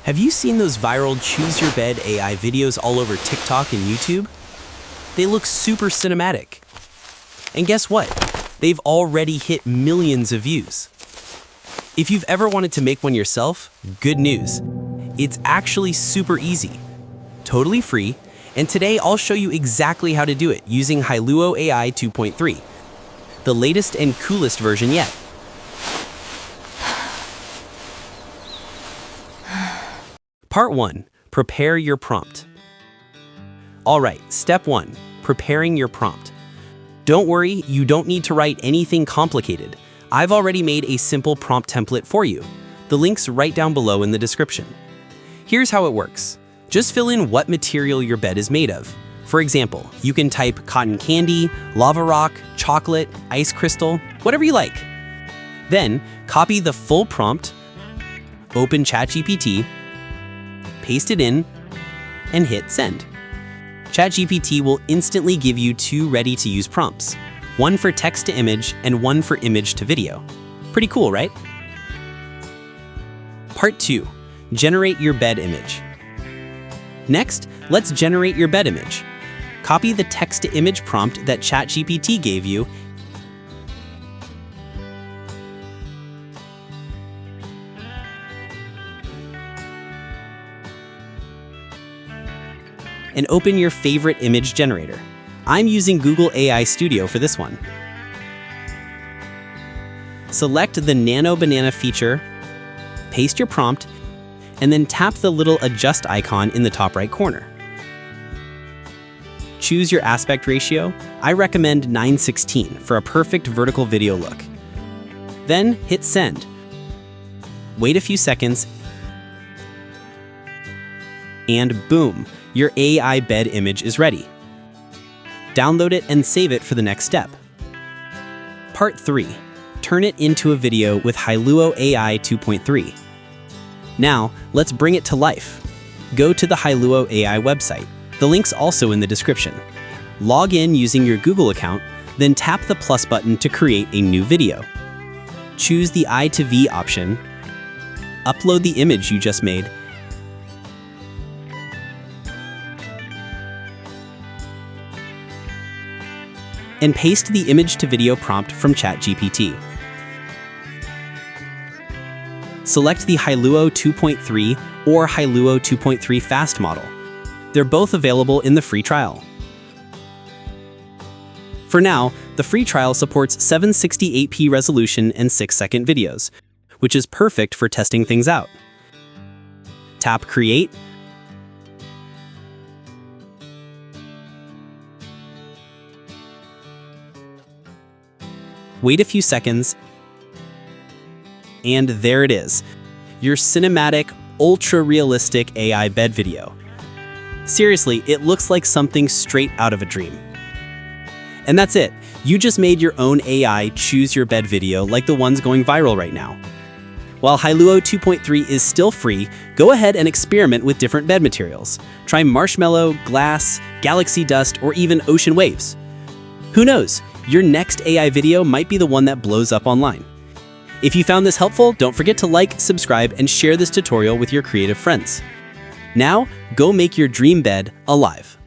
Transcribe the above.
Have you seen those viral Choose Your Bed AI videos all over TikTok and YouTube? They look super cinematic. And guess what? They've already hit millions of views. If you've ever wanted to make one yourself, good news. It's actually super easy, totally free, and today I'll show you exactly how to do it using Hailuo AI 2.3, the latest and coolest version yet. Part 1. Prepare your prompt. Alright, step 1. Preparing your prompt. Don't worry, you don't need to write anything complicated. I've already made a simple prompt template for you. The link's right down below in the description. Here's how it works. Just fill in what material your bed is made of. For example, you can type cotton candy, lava rock, chocolate, ice crystal, whatever you like. Then, copy the full prompt, open ChatGPT, paste it in, and hit send. ChatGPT will instantly give you 2 ready-to-use prompts, one for text to image and one for image to video. Pretty cool, right? Part 2. Generate your bed image. Next, let's generate your bed image. Copy the text to image prompt that ChatGPT gave you and open your favorite image generator. I'm using Google AI Studio for this one. Select the Nano Banana feature, paste your prompt, and then tap the little adjust icon in the top right corner. Choose your aspect ratio. I recommend 9:16 for a perfect vertical video look. Then hit send. Wait a few seconds, and boom, your AI bed image is ready. Download it and save it for the next step. Part 3. Turn it into a video with Hailuo AI 2.3. Now, let's bring it to life. Go to the Hailuo AI website. The link's also in the description. Log in using your Google account, then tap the plus button to create a new video. Choose the I to V option, upload the image you just made, and paste the image to video prompt from ChatGPT. Select the Hailuo 2.3 or Hailuo 2.3 Fast model. They're both available in the free trial. For now, the free trial supports 768p resolution and 6-second videos, which is perfect for testing things out. Tap Create, wait a few seconds, and there it is, your cinematic, ultra-realistic AI bed video. Seriously, it looks like something straight out of a dream. And that's it. You just made your own AI choose your bed video like the ones going viral right now. While Hailuo 2.3 is still free, go ahead and experiment with different bed materials. Try marshmallow, glass, galaxy dust, or even ocean waves. Who knows? Your next AI video might be the one that blows up online. If you found this helpful, don't forget to like, subscribe, and share this tutorial with your creative friends. Now, go make your dream bed alive.